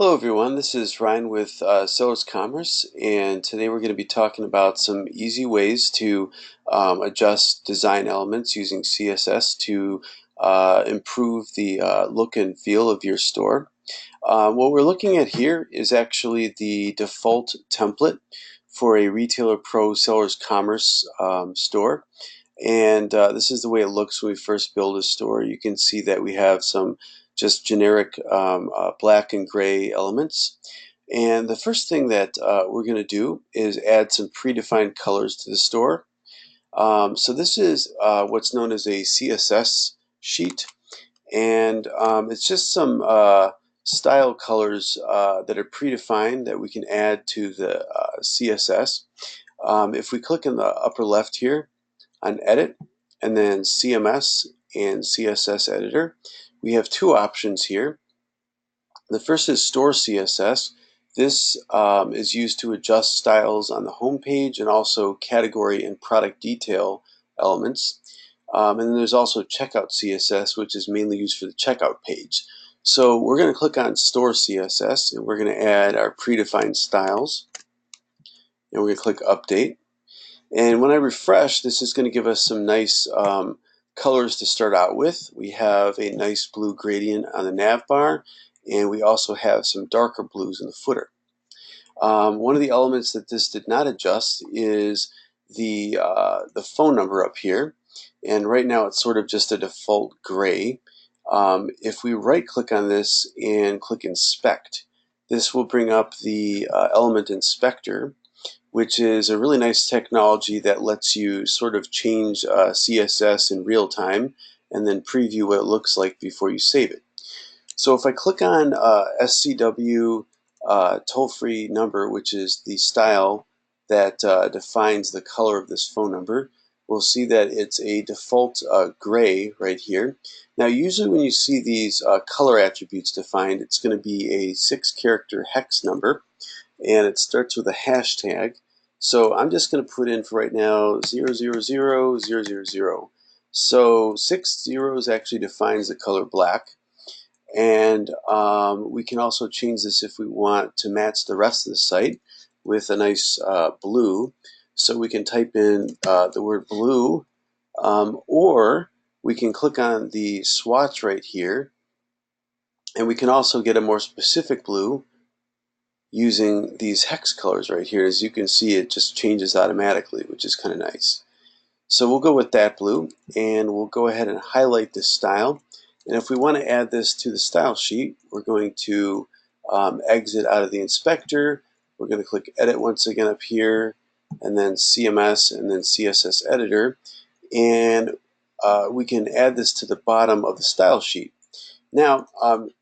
Hello everyone, this is Ryan with Css Commerce, and today we're going to be talking about some easy ways to adjust design elements using CSS to improve the look and feel of your store. What we're looking at here is actually the default template for a Retailer Pro Sellers Commerce store. And this is the way it looks when we first build a store. You can see that we have some just generic black and gray elements. And the first thing that we're going to do is add some predefined colors to the store. So this is what's known as a CSS sheet. And it's just some style colors that are predefined that we can add to the CSS. If we click in the upper left here, on Edit, and then CMS and CSS Editor, we have two options here. The first is Store CSS. This is used to adjust styles on the home page and also category and product detail elements. And then there's also Checkout CSS, which is mainly used for the checkout page. So we're going to click on Store CSS, and we're going to add our predefined styles. And we're going to click Update. And when I refresh, this is going to give us some nice colors to start out with. We have a nice blue gradient on the nav bar, and we also have some darker blues in the footer. One of the elements that this did not adjust is the phone number up here, and right now it's sort of just a default gray. If we right click on this and click Inspect, this will bring up the element inspector, which is a really nice technology that lets you sort of change CSS in real time and then preview what it looks like before you save it. So if I click on SCW toll-free number, which is the style that defines the color of this phone number, we'll see that it's a default gray right here. Now usually when you see these color attributes defined, it's going to be a 6-character hex number, and it starts with a hashtag. So I'm just going to put in for right now 0000000. So 6 zeros actually defines the color black. And we can also change this if we want to match the rest of the site with a nice blue. So we can type in the word blue, or we can click on the swatch right here, and we can also get a more specific blue using these hex colors right here. As you can see, it just changes automatically, which is kind of nice. So we'll go with that blue, and we'll go ahead and highlight this style. And if we want to add this to the style sheet, we're going to exit out of the inspector. We're going to click Edit once again up here, and then CMS, and then CSS Editor. And we can add this to the bottom of the style sheet. Now,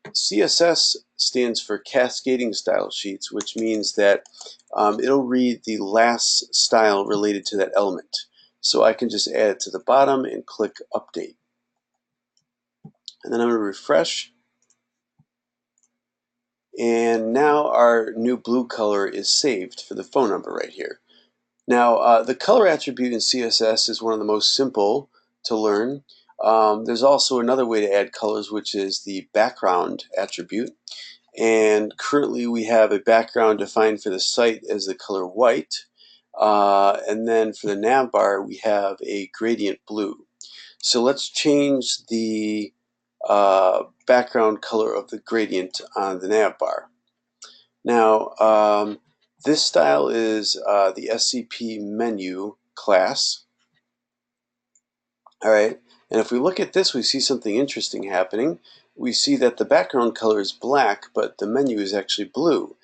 CSS stands for Cascading Style Sheets, which means that it'll read the last style related to that element. So I can just add it to the bottom and click Update. And then I'm going to refresh. And now our new blue color is saved for the phone number right here. Now, the color attribute in CSS is one of the most simple to learn. There's also another way to add colors, which is the background attribute. And currently we have a background defined for the site as the color white. And then for the nav bar, we have a gradient blue. So let's change the background color of the gradient on the nav bar. Now, this style is the SCP menu class. All right, and if we look at this, we see something interesting happening. We see that the background color is black, but the menu is actually blue.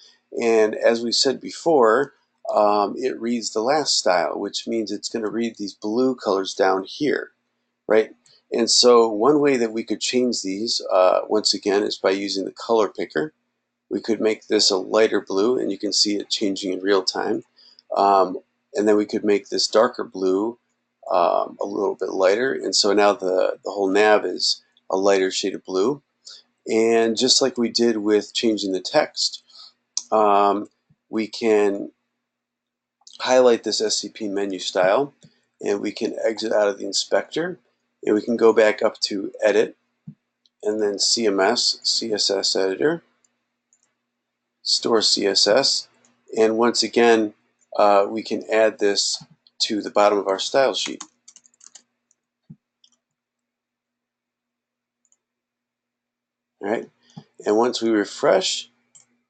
And as we said before, it reads the last style, which means it's going to read these blue colors down here, right? And so one way that we could change these, once again, is by using the color picker. We could make this a lighter blue, and you can see it changing in real time. And then we could make this darker blue a little bit lighter, and so now the whole nav is a lighter shade of blue. And just like we did with changing the text, we can highlight this SCP menu style, and we can exit out of the inspector, and we can go back up to Edit, and then CMS, CSS Editor. store CSS, and once again we can add this to the bottom of our style sheet. All right, and once we refresh,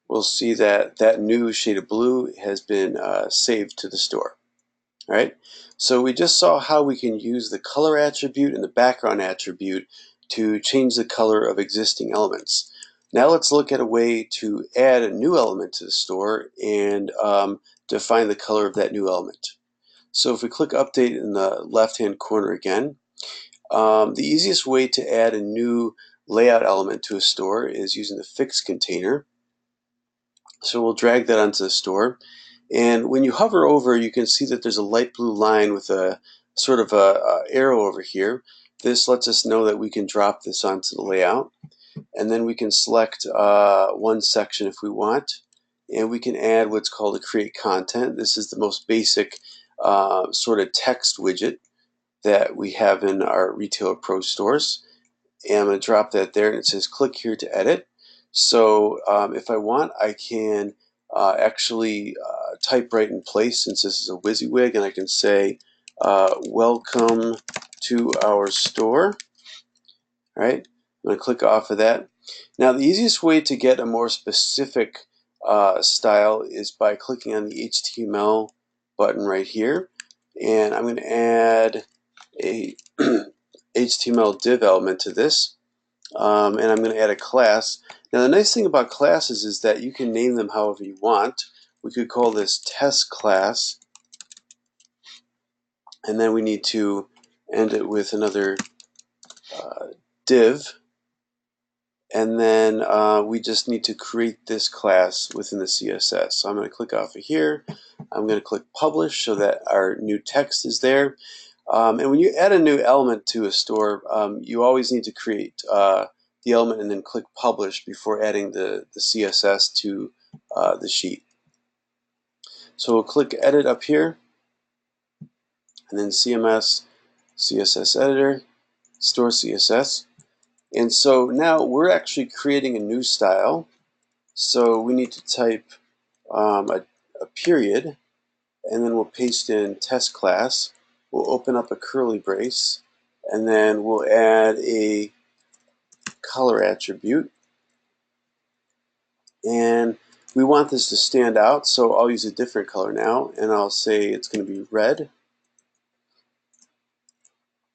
we'll see that that new shade of blue has been saved to the store. All right, so we just saw how we can use the color attribute and the background attribute to change the color of existing elements. Now let's look at a way to add a new element to the store and define the color of that new element. So if we click update in the left hand corner again, the easiest way to add a new layout element to a store is using the fixed container. So we'll drag that onto the store, and when you hover over, you can see that there's a light blue line with a sort of a arrow over here. This lets us know that we can drop this onto the layout, and then we can select one section if we want, and we can add what's called a create content. This is the most basic sort of text widget that we have in our Retailer Pro stores. And I'm going to drop that there, and it says click here to edit. So if I want, I can actually type right in place, since this is a WYSIWYG, and I can say welcome to our store. All right, I'm going to click off of that. Now the easiest way to get a more specific style is by clicking on the HTML button right here, and I'm going to add a HTML div element to this, and I'm going to add a class. Now the nice thing about classes is that you can name them however you want. We could call this test class, and then we need to end it with another div, and then we just need to create this class within the CSS. So I'm going to click off of here. I'm going to click publish so that our new text is there. And when you add a new element to a store, you always need to create the element and then click publish before adding the CSS to the sheet. So we'll click edit up here, and then CMS, CSS editor, store CSS. And so now we're actually creating a new style. So we need to type a period, and then we'll paste in test class. We'll open up a curly brace, and then we'll add a color attribute. And we want this to stand out, so I'll use a different color now, and I'll say it's going to be red.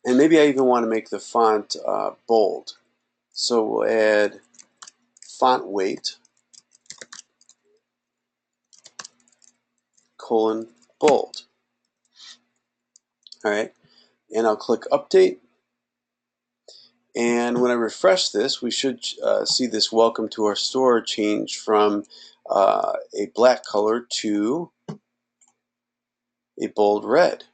And maybe I even want to make the font bold. So we'll add font weight, colon, bold. All right, and I'll click update. And when I refresh this, we should see this welcome to our store change from a black color to a bold red.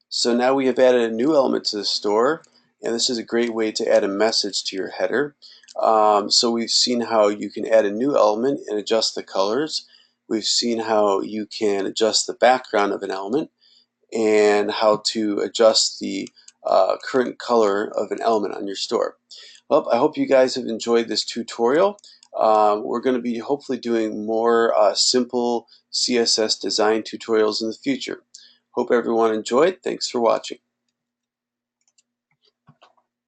So now we have added a new element to the store, and this is a great way to add a message to your header. So we've seen how you can add a new element and adjust the colors. We've seen how you can adjust the background of an element, and how to adjust the current color of an element on your store. Well, I hope you guys have enjoyed this tutorial. We're going to be hopefully doing more simple CSS design tutorials in the future. Hope everyone enjoyed. Thanks for watching.